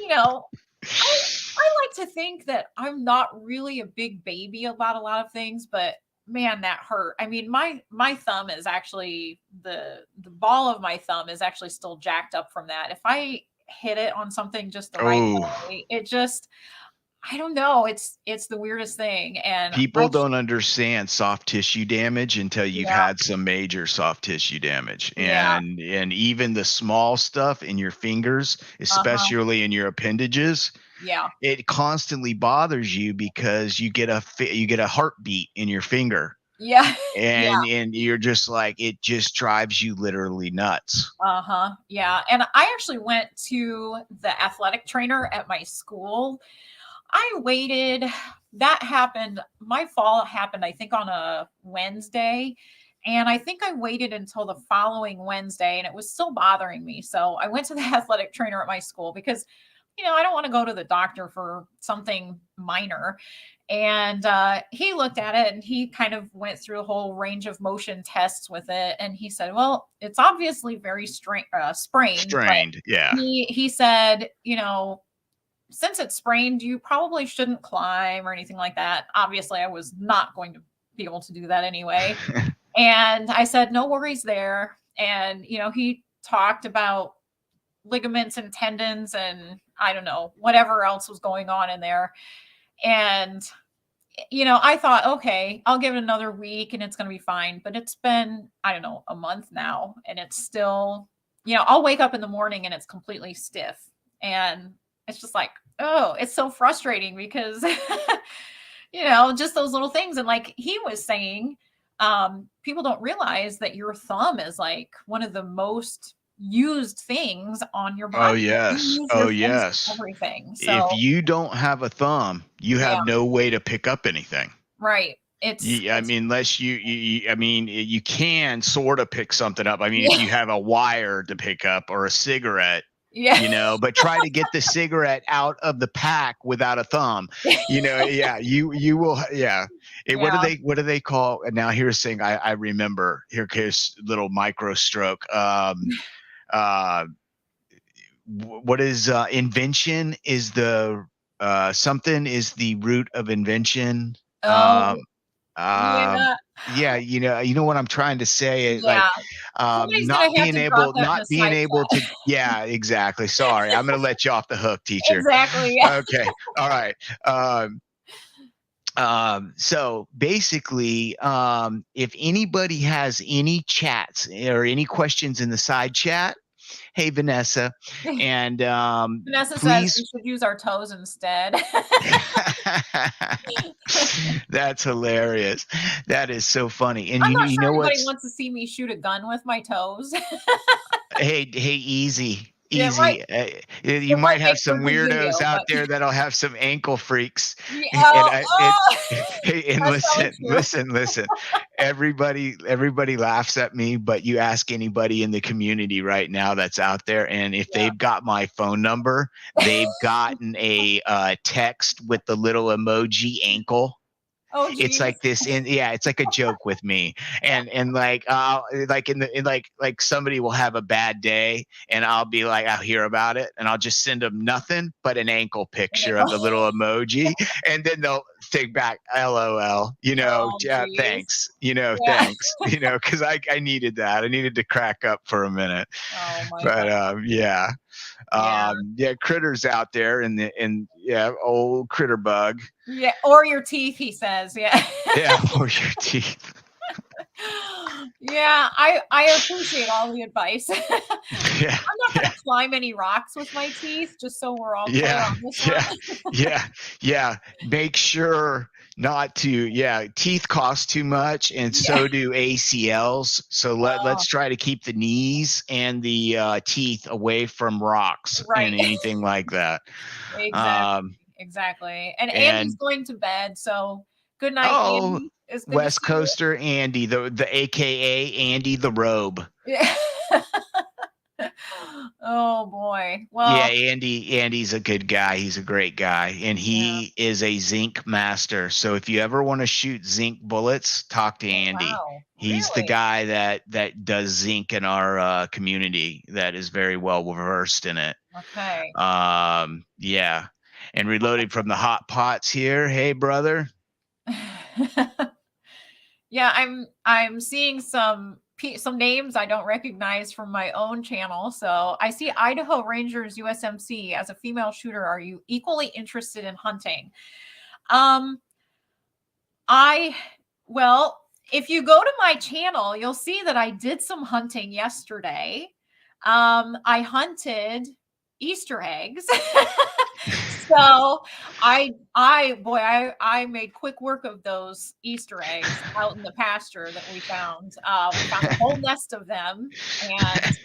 you know, I like to think that I'm not really a big baby about a lot of things, but man, that hurt. I mean, my thumb is actually the ball of my thumb is actually still jacked up from that. If I hit it on something just the right Oh, way, it just I don't know. It's the weirdest thing. And people don't understand soft tissue damage until you've yeah, had some major soft tissue damage. yeah, And even the small stuff in your fingers, uh-huh, especially in your appendages, yeah, it constantly bothers you because you get a heartbeat in your finger, yeah, yeah. and you're just like, it just drives you literally nuts. Uh-huh. Yeah. And I actually went to the athletic trainer at my school. I waited. That happened. My fall happened, I think, on a Wednesday. And I think I waited until the following Wednesday and it was still bothering me. So I went to the athletic trainer at my school because, I don't want to go to the doctor for something minor. And he looked at it and he kind of went through a whole range of motion tests with it. And he said, well, it's obviously very sprained, but Strained, yeah. he said, since it's sprained, you probably shouldn't climb or anything like that. Obviously, I was not going to be able to do that anyway. And I said, no worries there. And, he talked about ligaments and tendons and I don't know, whatever else was going on in there. And, I thought, okay, I'll give it another week and it's going to be fine. But it's been, I don't know, a month now and it's still, I'll wake up in the morning and it's completely stiff. And it's just like, oh, it's so frustrating because, just those little things. And like he was saying, people don't realize that your thumb is like one of the most used things on your Oh body. You yes. use Oh your thumbs for yes. everything. If So, you don't have a thumb, you yeah, have no way to pick up anything. right. It's, I it's, mean, unless I mean, you can sort of pick something up. I mean, if yeah, you have a wire to pick up or a cigarette, yeah, but try to get the cigarette out of the pack without a thumb. Yeah, you will. Yeah. yeah. What do they call? Now here's the thing. I remember. Here's little micro stroke. Uh, what is invention? Is the something is the root of invention? Um, Oh, um, yeah, yeah, you know what I'm trying to say. yeah. Somebody's Not gonna have being to drop able, that in not the being side able to. chat. Yeah, exactly. Sorry, I'm going to let you off the hook, teacher. Exactly. Yeah. Okay, all right. Um, So basically, if anybody has any chats or any questions in the side chat, hey Vanessa, and Vanessa says we please. should use our toes instead. That's hilarious. That is so funny. And I'm not you sure know anybody what's wants to see me shoot a gun with my toes. hey, easy. Yeah, Easy. You it might might have make for some a good weirdos video, out but there that'll have some ankle freaks. yeah, And oh, hey, and that's probably true. listen. Everybody laughs at me, but you ask anybody in the community right now that's out there, and if Yeah. they've got my phone number, they've gotten a text with the little emoji ankle. Oh, It's geez. like this, and yeah, it's like a joke with me. And like in somebody will have a bad day, and I'll be like, I'll hear about it, and I'll just send them nothing but an ankle And they picture go, of the little emoji, and then they'll think back, LOL, oh, geez. thanks, Yeah. thanks, because I needed that. I needed to crack up for a minute. Oh my But God. yeah. Yeah. Yeah, critters out there, and yeah, old critter bug. Yeah. Or your teeth, he says. Yeah. Yeah, or your teeth. Yeah, I appreciate all the advice. I'm Yeah, not yeah, gonna climb any rocks with my teeth, just so we're all clear yeah, on this one. yeah, yeah, yeah. Make sure not to. Yeah, teeth cost too much, and Yeah. so do ACLs. So Oh, let's try to keep the knees and the teeth away from rocks and right. anything like that. Exactly. Um, Exactly. And Andy's and going to bed, so good night, oh, Andy. It's good to West see you. Coaster Andy, the AKA Andy the Robe. Yeah. Oh boy. Yeah, Well, Andy's a good guy. He's a great guy, and yeah. he is a zinc master. So if you ever want to shoot zinc bullets, talk to Oh Andy. wow. He's the Really? guy that does zinc in our community. That is very well versed in it. Okay. Yeah, and reloading from the hot pots here. Hey, brother. Yeah, I'm seeing some names I don't recognize from my own channel. So I see Idaho Rangers USMC. As a female shooter, are you equally interested in hunting? Um, I well, if you go to my channel, you'll see that I did some hunting yesterday. I hunted Easter eggs. So I made quick work of those Easter eggs out in the pasture that we found. We found a whole nest of them, and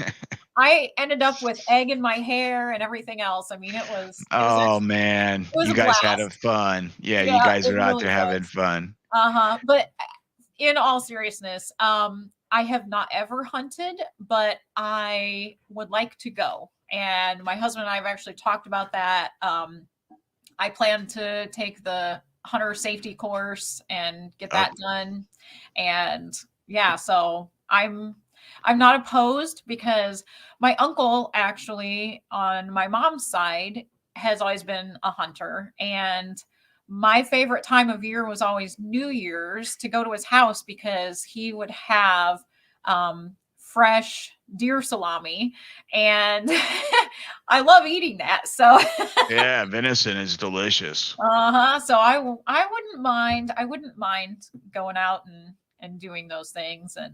I ended up with egg in my hair and everything else. I mean, it was Oh actually man, it was you a guys had a blast. fun. Yeah, you Yeah, guys it are out really there having was. fun. Uh-huh. But in all seriousness, I have not ever hunted, but I would like to go. And my husband and I have actually talked about that. I plan to take the hunter safety course and get Oh, that done. And yeah, so I'm not opposed because my uncle actually on my mom's side has always been a hunter, and my favorite time of year was always New Year's to go to his house because he would have fresh deer salami, and I love eating that. So yeah, venison is delicious. uh-huh. So I wouldn't mind. I wouldn't mind going out and doing those things, and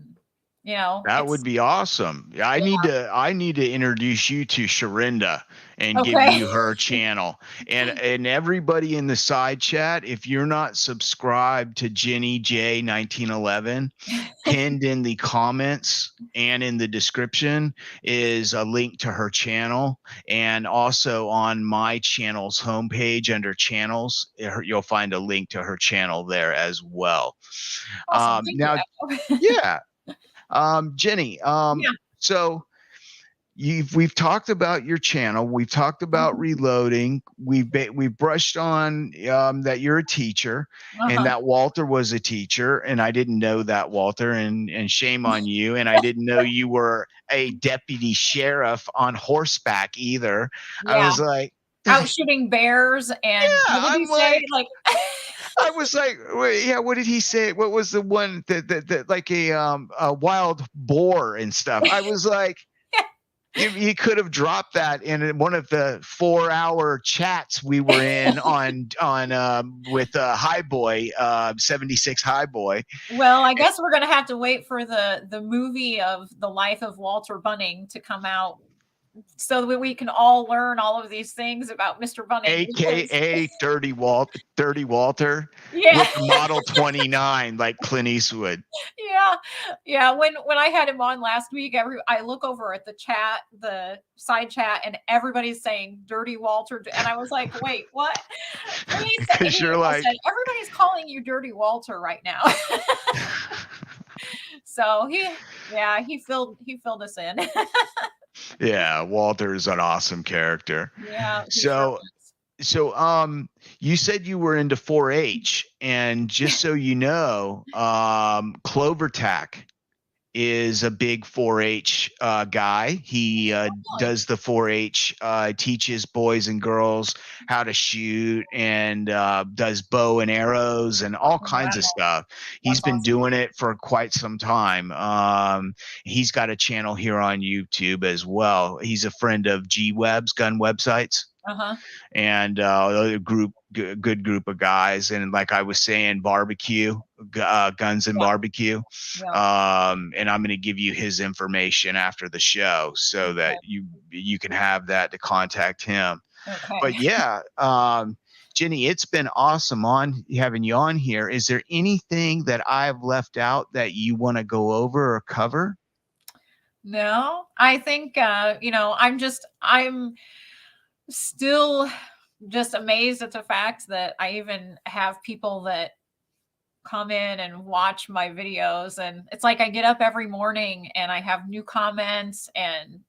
That would it's be awesome. Yeah, yeah. I need to introduce you to Sharinda and give Okay. you her channel. And everybody in the side chat, if you're not subscribed to JennyJ1911, pinned in the comments and in the description is a link to her channel. And also on my channel's homepage under channels, you'll find a link to her channel there as well. Awesome. Thank you, Now, Echo. yeah, Jenny, Yeah. so we've talked about your channel, we've talked about Mhm. reloading, we've brushed on that you're a teacher, and Uh-huh. that Walter was a teacher, and I didn't know that, Walter, and shame on you, and I didn't know you were a deputy sheriff on horseback either. I Yeah. was like, Out shooting bears and yeah, what did he I'm say? like, Like I was like, wait, yeah, what did he say? What was the one that like a wild boar and stuff? I was like, You could have dropped that in one of the 4-hour chats we were in on with High Boy 76 High Boy. Well, I guess we're gonna have to wait for the movie of the life of Walter Bunning to come out so that we can all learn all of these things about Mr. Bunning. Because, AKA Dirty Walter yeah, with the Model 29 like Clint Eastwood. yeah, yeah. When I had him on last week, I look over at the chat, the side chat, and everybody's saying "Dirty Walter," and I was like, "Wait, what?" Because you're I like, said, "Everybody's calling you Dirty Walter right now." So he filled us in. yeah, Walter's an awesome character. Yeah, he sure So you said you were into 4-H, and just so you know, Clover Tack is a big 4-H guy. He does the 4-H, teaches boys and girls how to shoot, and does bow and arrows and all kinds of Wow, stuff. He's that's been awesome. doing it for quite some time. He's got a channel here on YouTube as well. He's a friend of G-Web's Gun Websites, Uh-huh. and a good group of guys. And like I was saying, barbecue, guns and Yeah, barbecue. yeah. And I'm going to give you his information after the show so that you can have that to contact him. Okay. But yeah, Jenny, it's been awesome having you on here. Is there anything that I've left out that you want to go over or cover? No, I think I'm still just amazed at the fact that I even have people that come in and watch my videos, and it's like I get up every morning and I have new comments and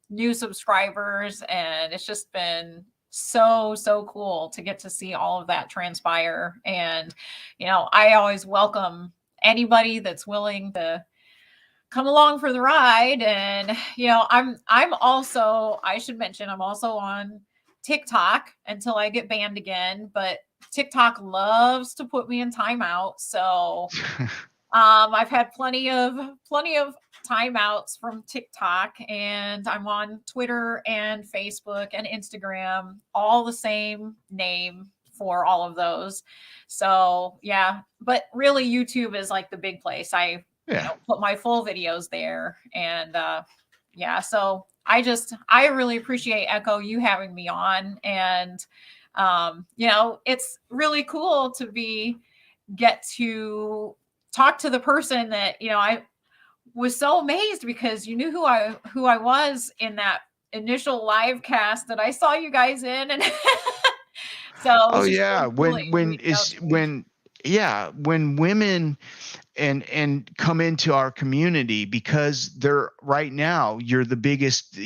new subscribers, and it's just been so cool to get to see all of that transpire. And I always welcome anybody that's willing to come along for the ride. And I'm also, I should mention, I'm also on TikTok until I get banned again, but TikTok loves to put me in timeout. So I've had plenty of timeouts from TikTok, and I'm on Twitter and Facebook and Instagram, all the same name for all of those. So yeah, but really YouTube is like the big place. I put my full videos there. And yeah, so I really appreciate Echo you having me on. And it's really cool to get to talk to the person that I was so amazed, because you knew who I was in that initial live cast that I saw you guys in. And so Oh it's just yeah, really cool that you reached out to me. when women and come into our community, because they're right now you're the biggest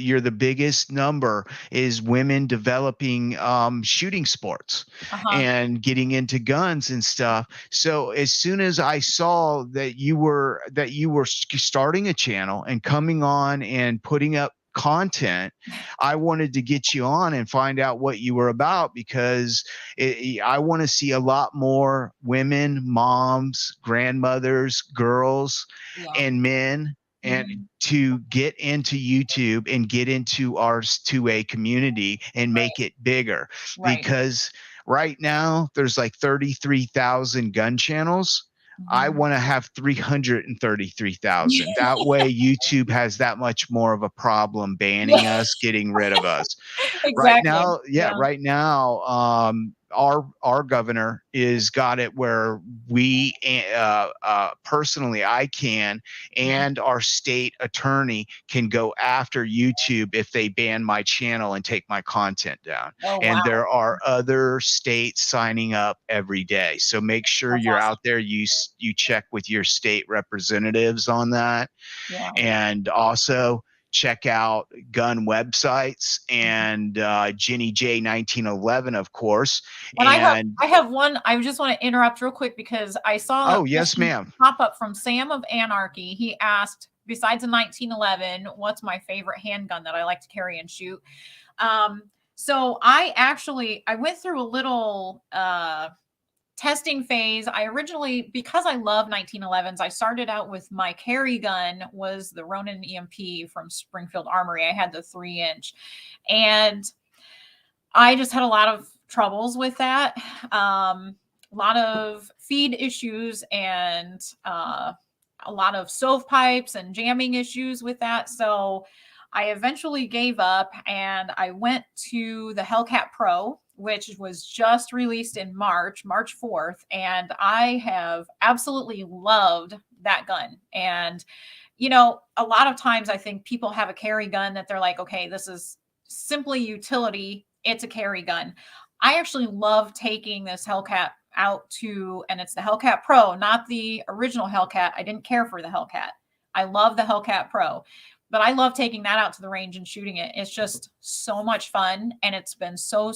number is women developing shooting sports Uh-huh. and getting into guns and stuff. So as soon as I saw that you were starting a channel and coming on and putting up content, I wanted to get you on and find out what you were about, because I want to see a lot more women, moms, grandmothers, girls, Yeah. and men, and to get into YouTube and get into our 2A community and make it bigger. Right. Because right now there's like 33,000 gun channels. I want to have 333,000. That way YouTube has that much more of a problem banning us, getting rid of us. Exactly. Right now, our governor is got it where we personally, I can, and our state attorney can go after YouTube if they ban my channel and take my content down. Oh, And wow. there are other states signing up every day. So make sure That's you're awesome. out there. You check with your state representatives on that. Yeah. And also check out gun websites and JennyJ1911, of course. And I have one. I just want to interrupt real quick because I saw Oh, yes, ma'am. pop up from Sam of Anarchy. He asked, besides a 1911, what's my favorite handgun that I like to carry and shoot? So I went through a little testing phase, I originally, because I love 1911s, I started out with my carry gun was the Ronin EMP from Springfield Armory. I had the 3-inch, and I just had a lot of troubles with that. A lot of feed issues and a lot of stovepipes and jamming issues with that. So I eventually gave up and I went to the Hellcat Pro, which was just released in March 4th. And I have absolutely loved that gun. And, you know, a lot of times I think people have a carry gun that they're like, okay, this is simply utility. It's a carry gun. I actually love taking this Hellcat out to, and it's the Hellcat Pro, not the original Hellcat. I didn't care for the Hellcat. I love the Hellcat Pro, but I love taking that out to the range and shooting it. It's just so much fun, and it's been so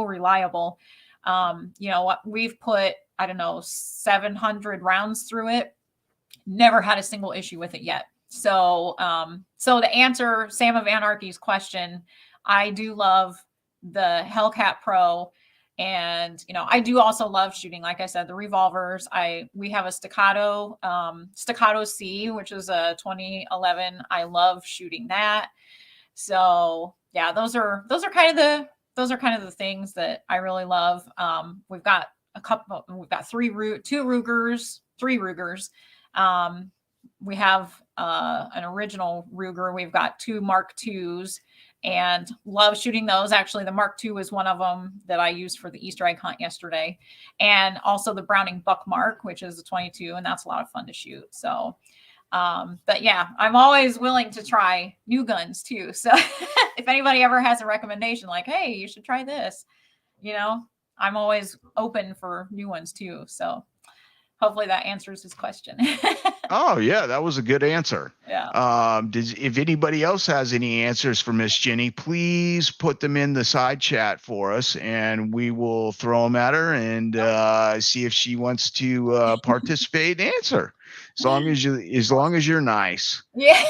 reliable. You know what? We've put, I don't know, 700 rounds through it. Never had a single issue with it yet. So, so to answer Sam of Anarchy's question, I do love the Hellcat Pro. And, you know, I do also love shooting, like I said, the revolvers. We have a Staccato C, which is a 2011. I love shooting that. So yeah, those are kind of the things that I really love. We've got three Rugers. We have an original Ruger. We've got 2 Mark IIs and love shooting those. Actually, the Mark II is one of them that I used for the Easter egg hunt yesterday. And also the Browning Buckmark, which is a 22, and that's a lot of fun to shoot. So, but yeah, I'm always willing to try new guns too. So if anybody ever has a recommendation like, hey, you should try this, you know, I'm always open for new ones too. So hopefully that answers his question. Oh yeah, that was a good answer. Yeah. If anybody else has any answers for Miss Jenny, please put them in the side chat for us, and we will throw them at her and see if she wants to participate and answer. As long as you're nice. Yeah,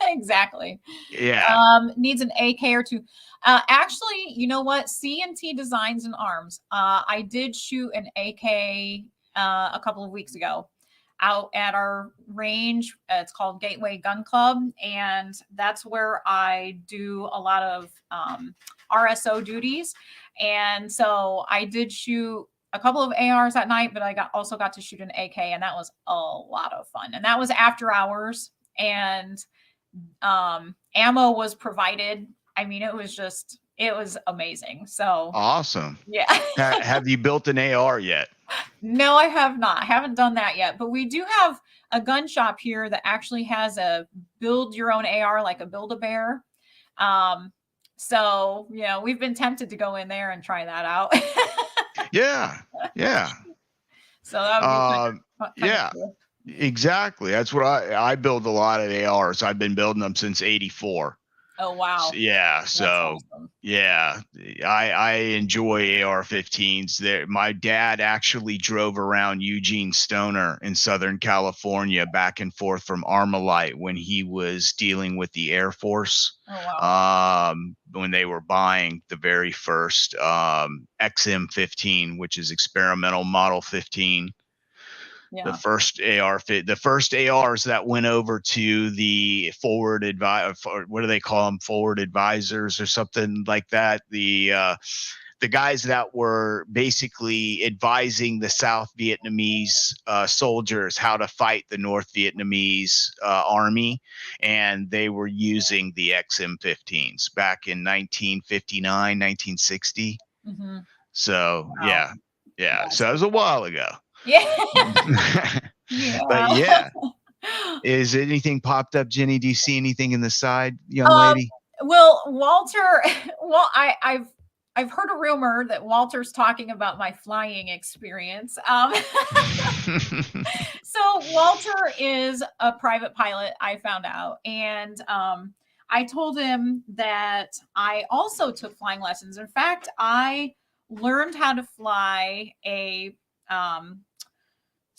exactly. Yeah. Needs an AK or 2. Actually, you know what? C&T Designs and Arms. I did shoot an AK a couple of weeks ago out at our range. It's called Gateway Gun Club, and that's where I do a lot of RSO duties. And so I did shoot a couple of ARs that night, but I also got to shoot an AK, and that was a lot of fun. And that was after hours, and ammo was provided. I mean, it was amazing. So Awesome. yeah. Have you built an AR yet? No, I have not. I haven't done that yet, but we do have a gun shop here that actually has a build your own AR, like a Build-A-Bear. So, you know, we've been tempted to go in there and try that out. Yeah. So that would be yeah. cool. Exactly. That's what I build a lot of ARs. I've been building them since '84. Oh wow. Yeah. So awesome. yeah, I enjoy AR-15s. There, my dad actually drove around Eugene Stoner in Southern California back and forth from Armalite when he was dealing with the Air Force. Oh wow. When they were buying the very first XM-15, which is Experimental Model 15. Yeah. The first ARs that went over to the forward what do they call them? Forward advisors or something like that. The guys that were basically advising the South Vietnamese soldiers how to fight the North Vietnamese army, and they were using the XM-15s back in 1959, 1960. Mm-hmm. So wow. yeah. So it was a while ago. Yeah. But yeah, is anything popped up, Jenny? Do you see anything in the side, young lady? Well, Walter, well, I've heard a rumor that Walter's talking about my flying experience. So Walter is a private pilot, I found out, and I told him that I also took flying lessons. In fact, I learned how to fly a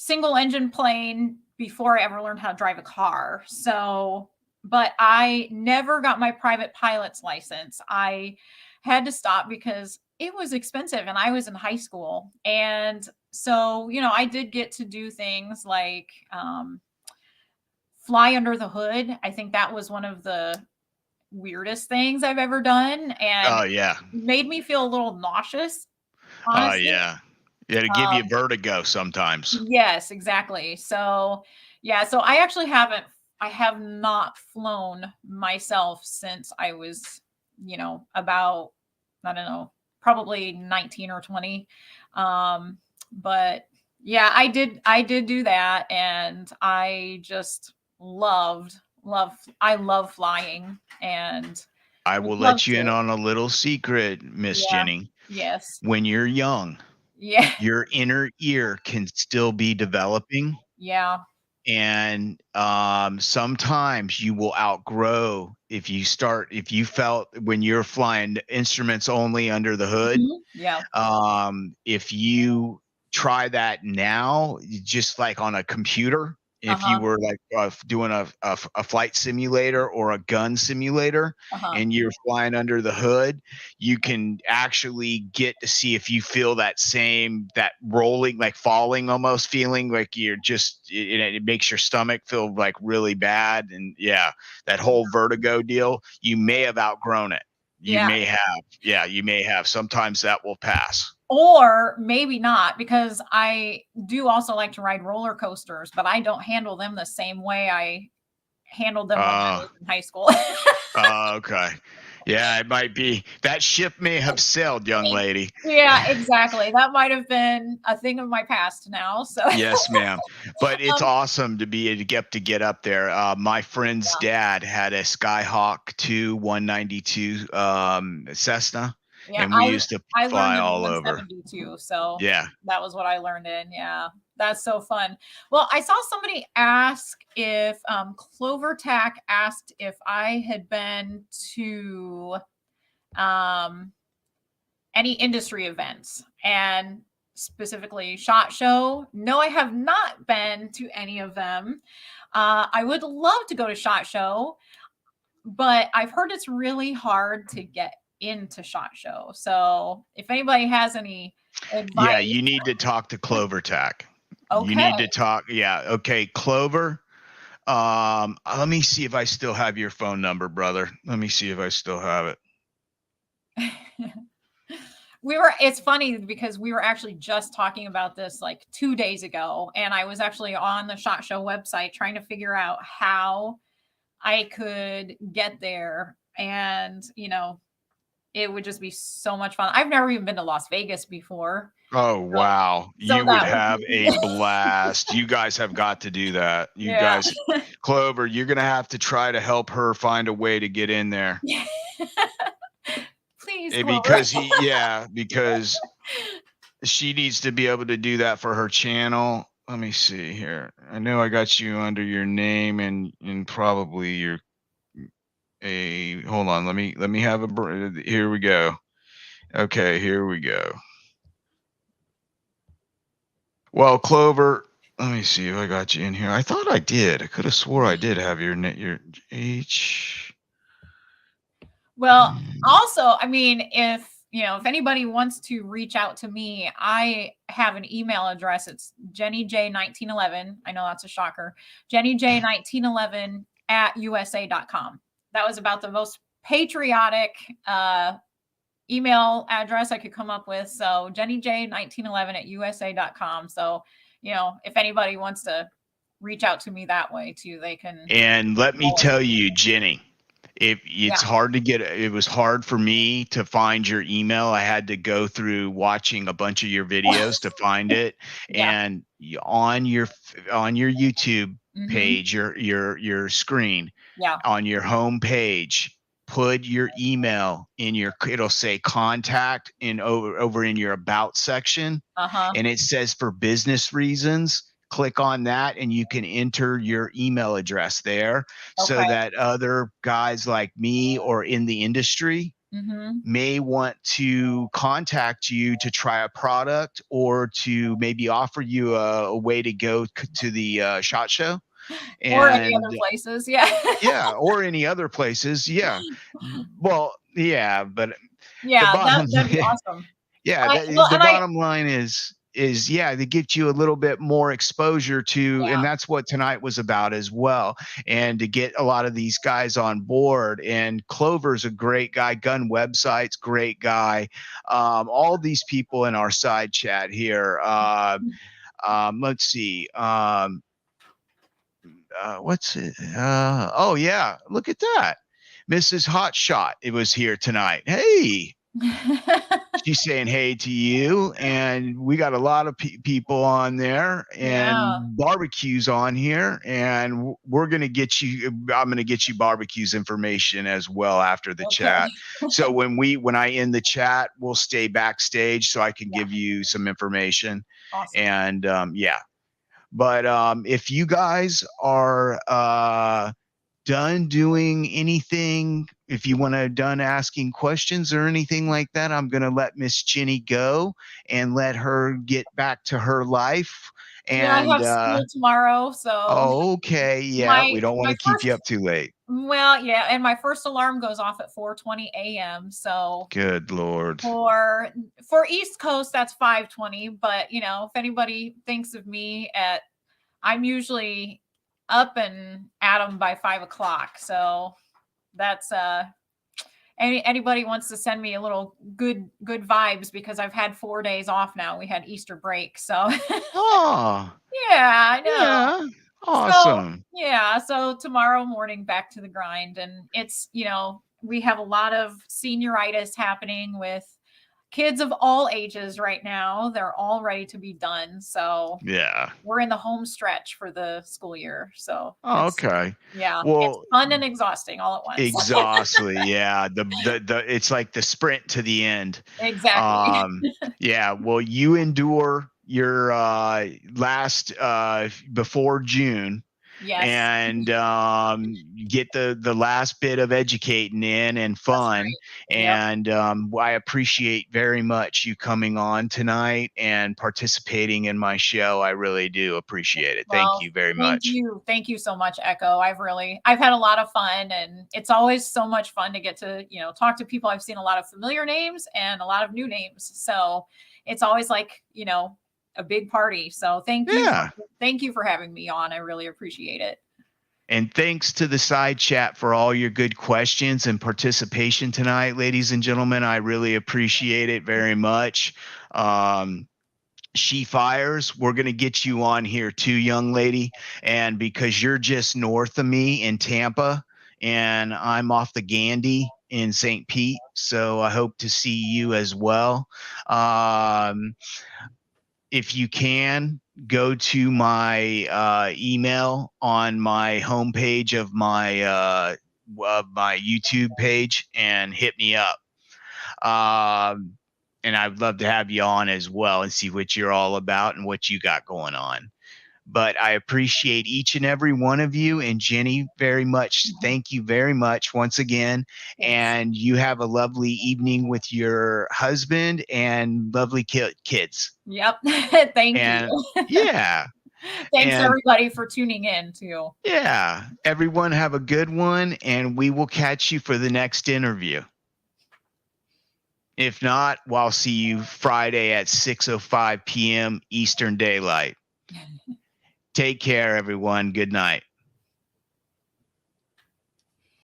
single engine plane before I ever learned how to drive a car. So, but I never got my private pilot's license. I had to stop because it was expensive and I was in high school. And so, I did get to do things like fly under the hood. I think that was one of the weirdest things I've ever done, and Oh yeah. made me feel a little nauseous, Oh honestly. yeah. Yeah, to give you Um, vertigo sometimes. yes, exactly. So, yeah, so I have not flown myself since I was, about, I don't know, probably 19 or 20. Um, but yeah, I did do that, and I just I love flying, and I would will love let you in to. on a little secret, Miss Yeah. Jenny. Yes. When you're young, Yeah. your inner ear can still be developing, Yeah. and sometimes you will outgrow if you felt when you're flying instruments only under the hood. Yeah. If you try that now, just like on a computer, if you Uh-huh. were like doing a flight simulator or a gun simulator Uh-huh. and you're flying under the hood, you can actually get to see if you feel that rolling, like falling almost feeling like you're just, it makes your stomach feel like really bad. And yeah, that whole vertigo deal, you may have outgrown it. You Yeah. may have. Yeah, you may have. Sometimes that will pass. Or maybe not, because I do also like to ride roller coasters, but I don't handle them the same way I handled them when I Uh, was in high school. okay. Yeah, it might be. That ship may have sailed, young lady. Yeah, exactly. That might have been a thing of my past now. So, Yes, ma'am. But it's um, awesome to get up there. My friend's dad had a Skyhawk 2 192 Cessna, yeah, and we used to I learned fly in a all over. 172, so Yeah. that was what I learned in. Yeah, that's so fun. Well, I saw somebody ask if Clover Tack asked if I had been to um any industry events, and specifically SHOT Show. No, I have not been to any of them. I would love to go to SHOT Show, but I've heard it's really hard to get into SHOT Show. So if anybody has any Yeah, advice, you need to talk to Clover Tack. You okay. need to talk. Yeah. Okay, Clover. Let me see if I still have your phone number, brother. Let me see if I still have it. It's funny because we were actually just talking about this like 2 days ago, and I was actually on the SHOT Show website trying to figure out how I could get there. And, it would just be so much fun. I've never even been to Las Vegas before. Oh, So, wow. so You would that would have a be, blast. You guys have got to do that. You yeah. guys, Clover, you're going to have to try to help her find a way to get in there. Please, Clover. Because she needs to be able to do that for her channel. Let me see here. I know I got you under your name and probably your a hold on. Let me have here we go. Okay, here we go. Well, Clover, let me see if I got you in here. I thought I did. I could have swore I did have your H. Well, also, I mean, if anybody wants to reach out to me, I have an email address. It's JennyJ1911. I know that's a shocker. JennyJ1911 at USA.com. That was about the most patriotic email address I could come up with. So JennyJ1911 at USA.com. So, if anybody wants to reach out to me that way too, they can. And let me tell you, Jenny, if Yeah. it's hard to get, it was hard for me to find your email. I had to go through watching a bunch of your videos to find it. Yeah. And on your YouTube Hmm. page, your screen, Yeah. on your home page, put your email in it'll say contact over in your about section, Uh-huh. and it says for business reasons. Click on that and you can enter your email address there so Okay. that other guys like me or in the industry Hmm. may want to contact you to try a product or to maybe offer you a way to go to the SHOT Show. Or any other And places. Yeah. yeah, or any other places. Yeah. Well, yeah, but the Yeah, bottom that'd be awesome. yeah, Well, the and I bottom line is is, yeah, to get you a little bit more exposure to, and Yeah. that's what tonight was about as well, and to get a lot of these guys on board. And Clover's a great guy. Gun Website's great guy. All these people in our side chat here. Let's see. What's it? Oh yeah, look at that. Mrs. Hotshot, it was here tonight. Hey, she's saying hey to you, and we got a lot of people on there, and Yeah. barbecues on here, and we're gonna get you. I'm gonna get you barbecues information as well after the Okay. chat. So when I end the chat, we'll stay backstage so I can Yeah. give you some information, Awesome. and yeah. But if you guys are done doing anything, if you want to done asking questions or anything like that, I'm going to let Miss Jenny go and let her get back to her life. Yeah, I And have school tomorrow, so oh, okay, yeah, we don't want my to keep you first up too late. well, yeah, and my first alarm goes off at 4:20 a.m. So Good Lord. for East Coast, that's 5:20. But if anybody thinks of me I'm usually up and at 'em by 5 o'clock. So that's anybody wants to send me a little good vibes because I've had 4 days off now. We had Easter break, so Oh, yeah, I know. yeah, So awesome. yeah, so tomorrow morning back to the grind, and we have a lot of senioritis happening with kids of all ages right now. They're all ready to be done. So Yeah. we're in the home stretch for the school year. So Oh, okay. it's Well, fun and exhausting all at once. exhaustly, yeah. The it's like the sprint to the end. Exactly. Um, yeah. Well, you endure your last before June, Yes, and get the last bit of educating in and that's fun. right. Yep. And I appreciate very much you coming on tonight and participating in my show. I really do appreciate it. Thank Well, you very thank much. you. Thank you so much, Echo. I've had a lot of fun, and it's always so much fun to get to, talk to people. I've seen a lot of familiar names and a lot of new names. So it's always like, a big party. So Yeah. thank you for having me on. I really appreciate it. And thanks to the side chat for all your good questions and participation tonight, ladies and gentlemen. I really appreciate it very much. Um, She Fires, we're going to get you on here too, young lady. And because you're just north of me in Tampa, and I'm off the Gandy in St. Pete. So I hope to see you as well. Um, if you can, go to my email on my homepage of my YouTube page and hit me up. Um, and I'd love to have you on as well and see what you're all about and what you got going on. But I appreciate each and every one of you, and Jenny, very much. Thank you very much once again. Thanks. And you have a lovely evening with your husband and lovely kids. Yep. Thank you. And yeah, Thanks and everybody for tuning in too. yeah, everyone have a good one, and we will catch you for the next interview. If not, we'll see you Friday at 6:05 p.m. Eastern Daylight. Take care, everyone. Good night.